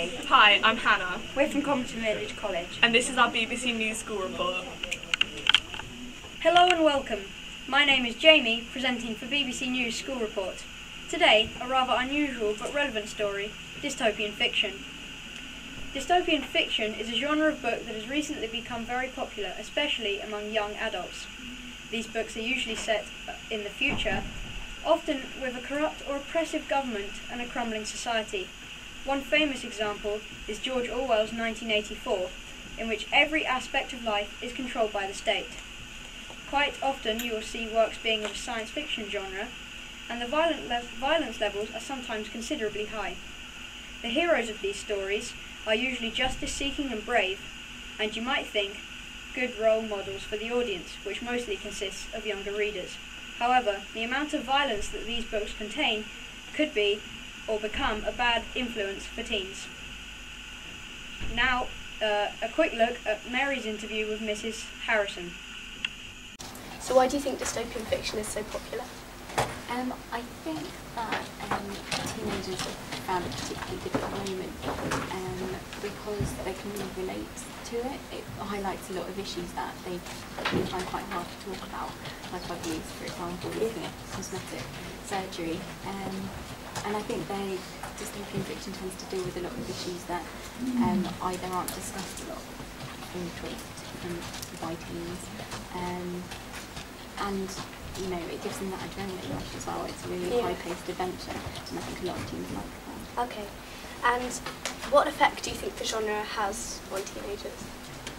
Jamie. Hi, I'm Hannah. We're from Comberton Village College. And this is our BBC News School Report. Hello and welcome. My name is Jamie, presenting for BBC News School Report. Today, a rather unusual but relevant story, dystopian fiction. Dystopian fiction is a genre of book that has recently become very popular, especially among young adults. These books are usually set in the future, often with a corrupt or oppressive government and a crumbling society. One famous example is George Orwell's 1984, in which every aspect of life is controlled by the state. Quite often you will see works being of a science fiction genre, and the violence levels are sometimes considerably high. The heroes of these stories are usually justice-seeking and brave, and you might think good role models for the audience, which mostly consists of younger readers. However, the amount of violence that these books contain could be or become a bad influence for teens. Now, a quick look at Mary's interview with Mrs. Harrison. So why do you think dystopian fiction is so popular? I think that teenagers have found it particularly difficult moment because they can really relate to it. It highlights a lot of issues that they find quite hard to talk about, like abuse, for example, looking at cosmetic surgery. And I think dystopian fiction tends to deal with a lot of issues that either aren't discussed a lot by teens. And you know, it gives them that adrenaline rush as well. It's a really high-paced adventure, and I think a lot of teens like that. Okay, and what effect do you think the genre has on teenagers?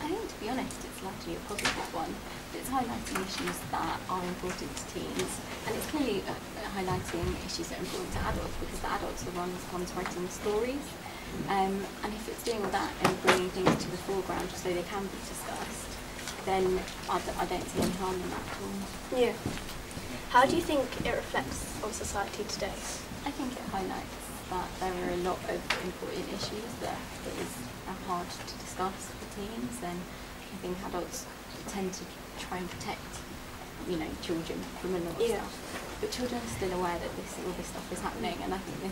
I think, to be honest, it's largely a positive one. It's highlighting issues that are important to teens, and it's clearly highlighting issues that are important to adults, because the adults are the ones writing the stories. And if it's doing all that and bringing things to the foreground so they can be discussed, then I don't see any harm in that at all. Yeah. How do you think it reflects on society today? I think it highlights that there are a lot of important issues that are hard to discuss for teens, and I think adults tend to try and protect, children from a lot of stuff. But children are still aware that all this stuff is happening, and I think it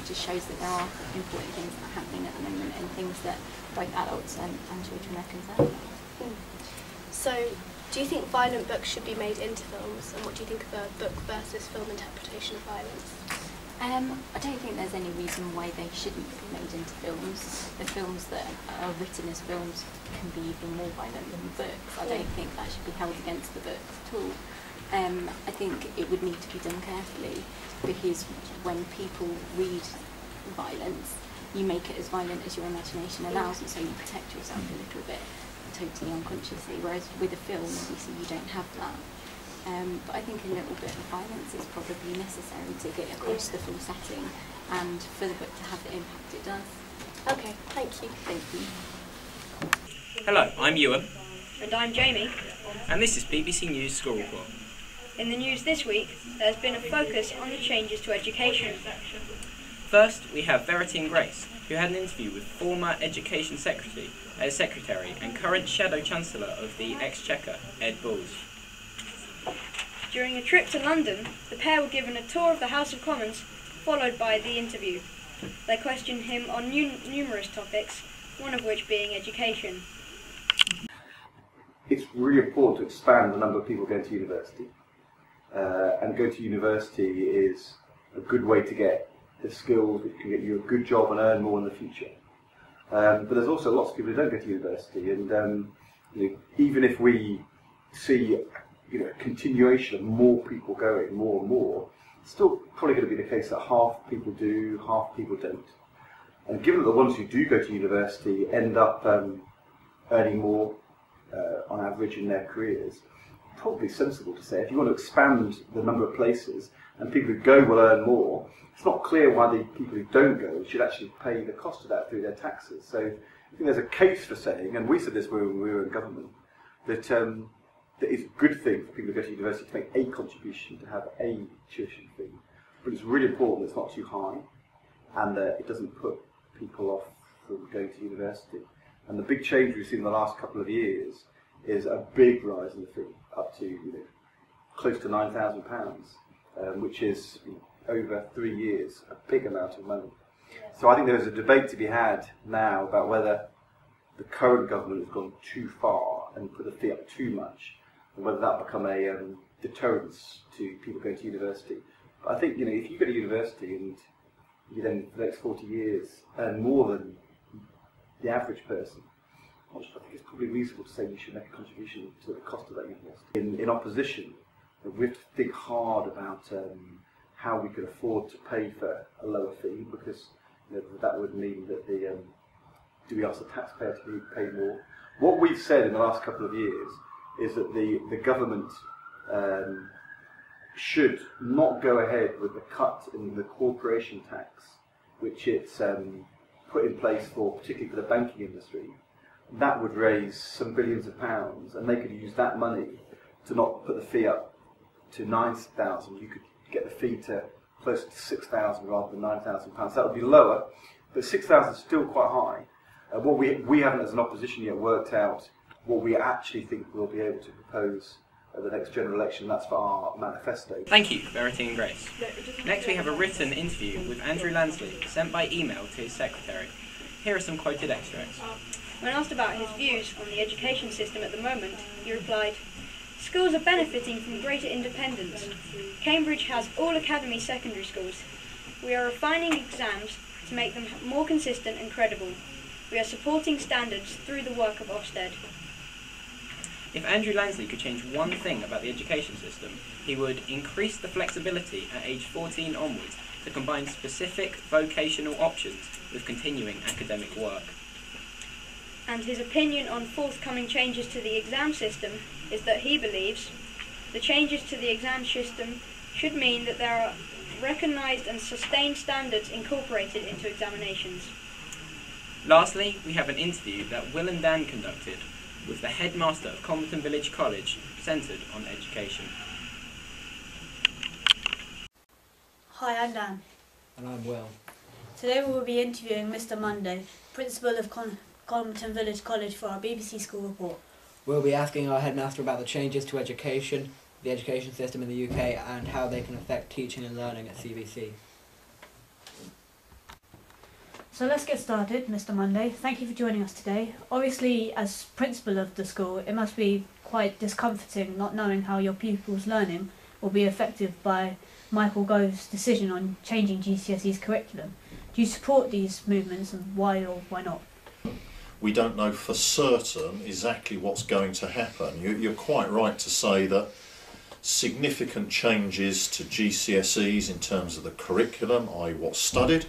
just shows that there are important things that are happening at the moment, and things that both adults and children are concerned about. So, do you think violent books should be made into films, and what do you think of a book versus film interpretation of violence? I don't think there's any reason why they shouldn't be made into films. The films that are written as films can be even more violent than the books. I don't think that should be held against the books at all. I think it would need to be done carefully, because when people read violence, you make it as violent as your imagination allows, and so you protect yourself a little bit, totally unconsciously, whereas with a film, obviously, you don't have that. But I think a little bit of violence is probably necessary to get across the full setting, and for the book to have the impact it does. Okay, thank you. Thank you. Hello, I'm Ewan. And I'm Jamie. And this is BBC News School Report. In the news this week, there has been a focus on the changes to education. First, we have Verity and Grace, who had an interview with former Education Secretary and current Shadow Chancellor of the Exchequer, Ed Balls. During a trip to London, the pair were given a tour of the House of Commons, followed by the interview. They questioned him on numerous topics, one of which being education. It's really important to expand the number of people going to university. And going to university is a good way to get the skills which can get you a good job and earn more in the future. But there's also lots of people who don't go to university, and even if we see a continuation of more people going, more and more, it's still probably going to be the case that half people do, half people don't. And given that the ones who do go to university end up earning more on average in their careers, probably sensible to say if you want to expand the number of places and people who go will earn more, it's not clear why the people who don't go should actually pay the cost of that through their taxes. So I think there's a case for saying, and we said this when we were in government, that it's a good thing for people to go to university to make a contribution, to have a tuition fee, but it's really important that it's not too high and that it doesn't put people off from going to university. And the big change we've seen in the last couple of years is a big rise in the fee, up to close to £9,000, which is over 3 years, a big amount of money. So I think there's a debate to be had now about whether the current government has gone too far and put the fee up too much, and whether that become a deterrence to people going to university. But I think, you know, if you go to university and you then for the next 40 years earn more than the average person, I think it's probably reasonable to say you should make a contribution to the cost of that university. In opposition, we have to think hard about how we could afford to pay for a lower fee, because you know, that would mean that do we ask the taxpayer to pay more? What we've said in the last couple of years is that the government should not go ahead with the cut in the corporation tax, which it's put in place particularly for the banking industry. That would raise some billions of pounds, and they could use that money to not put the fee up to 9,000. You could get the fee to closer to 6,000 rather than 9,000 pounds. That would be lower, but 6,000 is still quite high. What we haven't, as an opposition, yet worked out what we actually think we'll be able to propose at the next general election. That's for our manifesto. Thank you, Verity and Grace. Next we have a written interview with Andrew Lansley, sent by email to his secretary. Here are some quoted extracts. When asked about his views on the education system at the moment, he replied, "Schools are benefiting from greater independence. Cambridge has all academy secondary schools. We are refining exams to make them more consistent and credible. We are supporting standards through the work of Ofsted." If Andrew Lansley could change one thing about the education system, he would increase the flexibility at age 14 onwards to combine specific vocational options with continuing academic work. And his opinion on forthcoming changes to the exam system is that he believes the changes to the exam system should mean that there are recognised and sustained standards incorporated into examinations. Lastly, we have an interview that Will and Dan conducted with the headmaster of Comberton Village College, centred on education. Hi, I'm Dan. And I'm Will. Today we will be interviewing Mr. Monday, Principal of Comberton Village College, for our BBC School Report. We'll be asking our headmaster about the changes to education, the education system in the UK, and how they can affect teaching and learning at CVC. So let's get started, Mr. Monday. Thank you for joining us today. Obviously, as principal of the school, it must be quite discomforting not knowing how your pupils' learning will be affected by Michael Gove's decision on changing GCSE's curriculum. Do you support these movements, and why or why not? We don't know for certain exactly what's going to happen. You're quite right to say that significant changes to GCSEs in terms of the curriculum, i.e. what's studied,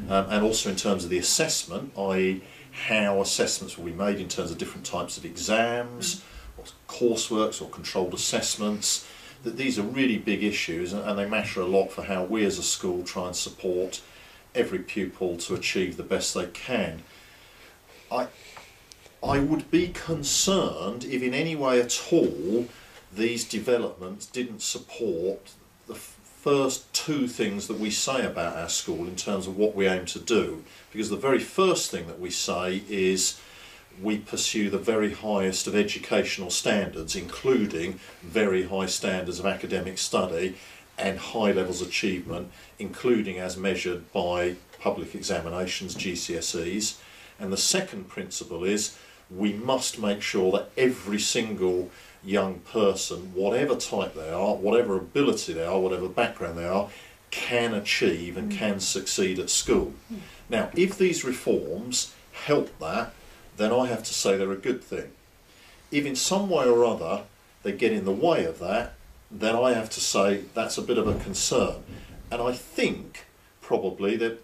and also in terms of the assessment, i.e. how assessments will be made in terms of different types of exams, or courseworks or controlled assessments. That these are really big issues, and they matter a lot for how we as a school try and support every pupil to achieve the best they can. I would be concerned if in any way at all these developments didn't support the first two things that we say about our school in terms of what we aim to do. Because the very first thing that we say is we pursue the very highest of educational standards, including very high standards of academic study and high levels of achievement, including as measured by public examinations, GCSEs. And the second principle is we must make sure that every single young person, whatever type they are, whatever ability they are, whatever background they are, can achieve and can succeed at school. Now, if these reforms help that, then I have to say they're a good thing. If in some way or other they get in the way of that, then I have to say that's a bit of a concern. And I think probably that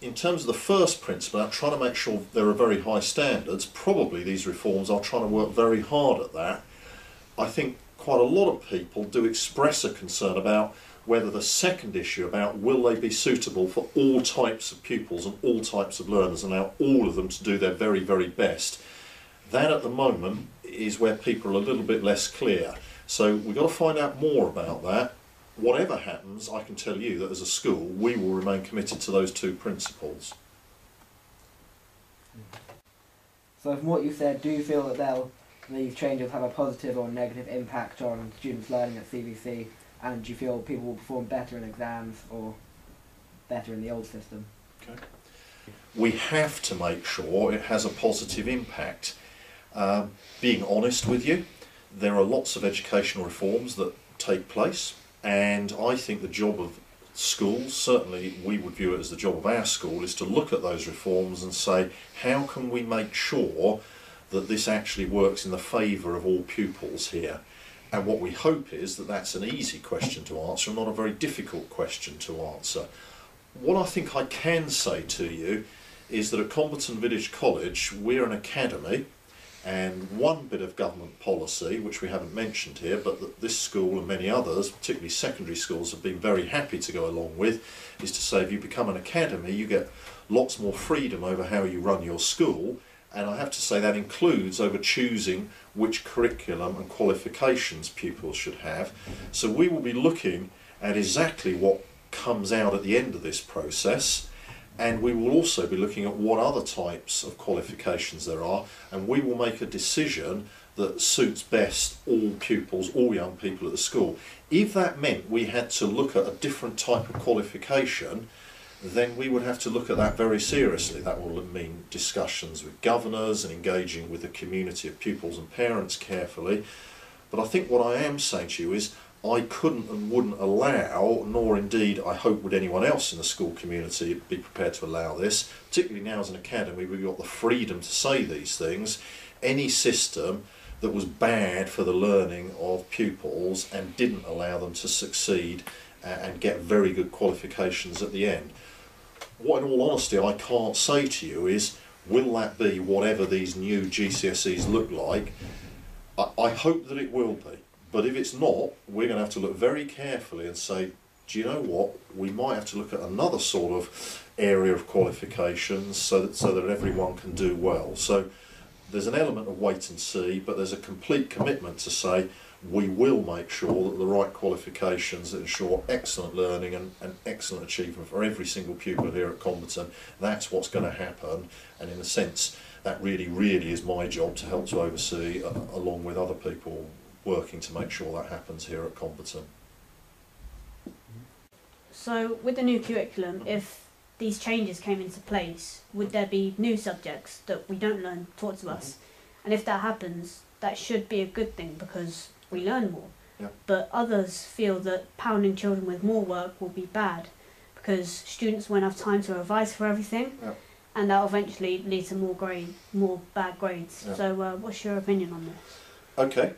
in terms of the first principle, trying to make sure there are very high standards, probably these reforms are trying to work very hard at that. I think quite a lot of people do express a concern about whether the second issue about will they be suitable for all types of pupils and all types of learners and allow all of them to do their very, very best. That at the moment is where people are a little bit less clear. So we've got to find out more about that. Whatever happens, I can tell you that as a school we will remain committed to those two principles. So from what you said, do you feel that these changes have a positive or negative impact on students' learning at CVC, And do you feel people will perform better in exams or better in the old system? Okay. We have to make sure it has a positive impact. Being honest with you, there are lots of educational reforms that take place, and I think the job of schools, certainly we would view it as the job of our school, is to look at those reforms and say, how can we make sure that this actually works in the favour of all pupils here? And what we hope is that that's an easy question to answer and not a very difficult question to answer. What I think I can say to you is that at Comberton Village College we're an academy, and one bit of government policy, which we haven't mentioned here, but that this school and many others, particularly secondary schools, have been very happy to go along with, is to say if you become an academy you get lots more freedom over how you run your school, and I have to say that includes over choosing which curriculum and qualifications pupils should have. So we will be looking at exactly what comes out at the end of this process, and we will also be looking at what other types of qualifications there are, and we will make a decision that suits best all pupils, all young people at the school. If that meant we had to look at a different type of qualification, then we would have to look at that very seriously. That will mean discussions with governors and engaging with the community of pupils and parents carefully. But I think what I am saying to you is I couldn't and wouldn't allow, nor indeed I hope would anyone else in the school community be prepared to allow this, particularly now as an academy we've got the freedom to say these things, any system that was bad for the learning of pupils and didn't allow them to succeed and get very good qualifications at the end. What in all honesty I can't say to you is, will that be whatever these new GCSEs look like? I hope that it will be. But if it's not, we're going to have to look very carefully and say, do you know what, we might have to look at another sort of area of qualifications so that everyone can do well. So there's an element of wait and see, but there's a complete commitment to say we will make sure that the right qualifications that ensure excellent learning and excellent achievement for every single pupil here at Comberton, that's what's going to happen. And in a sense, that really, really is my job to help to oversee, along with other people working to make sure that happens here at Comberton. So with the new curriculum, if these changes came into place, would there be new subjects that we don't learn taught to us? And if that happens, that should be a good thing because we learn more. Yeah. But others feel that pounding children with more work will be bad because students won't have time to revise for everything. Yeah. And that will eventually lead to more bad grades. Yeah. So what's your opinion on this? Okay.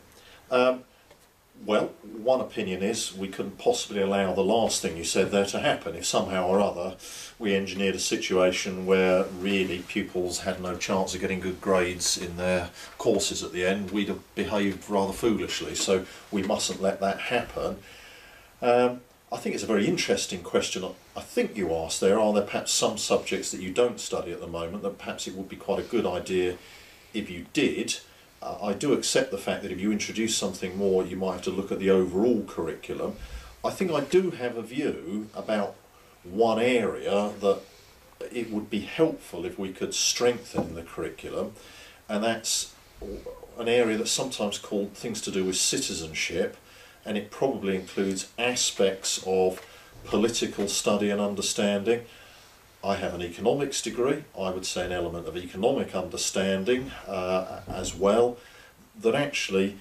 Well, one opinion is we couldn't possibly allow the last thing you said there to happen. If somehow or other we engineered a situation where really pupils had no chance of getting good grades in their courses at the end, we'd have behaved rather foolishly. So we mustn't let that happen. I think it's a very interesting question. I think you asked there, are there perhaps some subjects that you don't study at the moment that perhaps it would be quite a good idea if you did? I do accept the fact that if you introduce something more, you might have to look at the overall curriculum. I think I do have a view about one area that it would be helpful if we could strengthen in the curriculum, and that's an area that's sometimes called things to do with citizenship, and it probably includes aspects of political study and understanding. I have an economics degree. I would say an element of economic understanding as well, that actually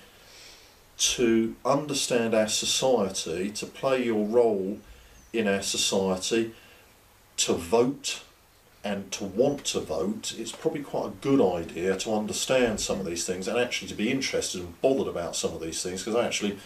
to understand our society, to play your role in our society, to vote and to want to vote, it's probably quite a good idea to understand some of these things and actually to be interested and bothered about some of these things, because I actually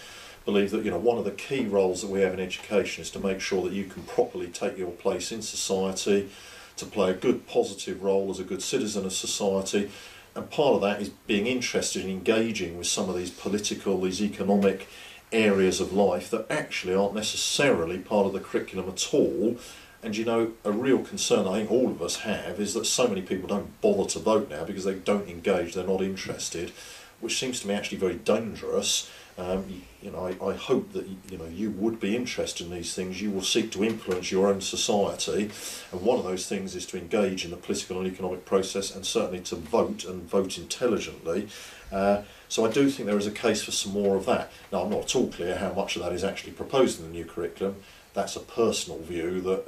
believe that, you know, one of the key roles that we have in education is to make sure that you can properly take your place in society, to play a good positive role as a good citizen of society, and part of that is being interested in engaging with some of these political, these economic areas of life that actually aren't necessarily part of the curriculum at all. And you know, a real concern I think all of us have is that so many people don't bother to vote now because they don't engage, they're not interested. which seems to me actually very dangerous. I hope that you would be interested in these things. You will seek to influence your own society, and one of those things is to engage in the political and economic process, and certainly to vote and vote intelligently. So I do think there is a case for some more of that. Now, I'm not at all clear how much of that is actually proposed in the new curriculum. That's a personal view that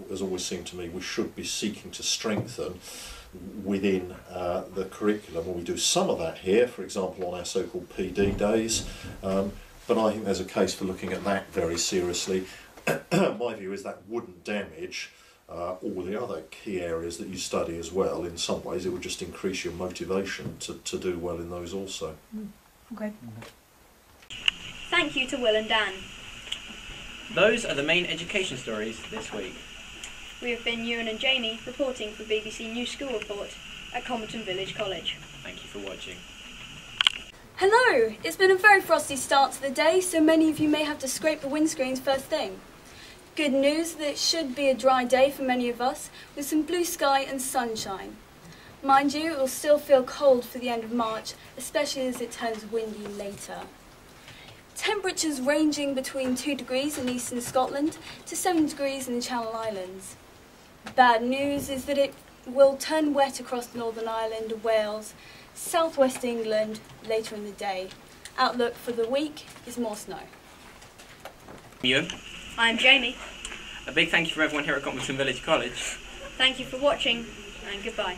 has always seemed to me we should be seeking to strengthen within the curriculum. Well, we do some of that here, for example, on our so-called PD days, but I think there's a case for looking at that very seriously. My view is that wouldn't damage all the other key areas that you study as well. In some ways, it would just increase your motivation to do well in those also. Okay. Thank you to Will and Dan. Those are the main education stories this week. We have been Ewan and Jamie reporting for BBC News School Report at Comberton Village College. Thank you for watching. Hello! It's been a very frosty start to the day, so many of you may have to scrape the windscreens first thing. Good news that it should be a dry day for many of us, with some blue sky and sunshine. Mind you, it will still feel cold for the end of March, especially as it turns windy later. Temperatures ranging between 2 degrees in eastern Scotland to 7 degrees in the Channel Islands. Bad news is that it will turn wet across Northern Ireland, Wales, southwest England later in the day. Outlook for the week is more snow. Ewan. I'm Jamie. A big thank you for everyone here at Comberton Village College. Thank you for watching, and goodbye.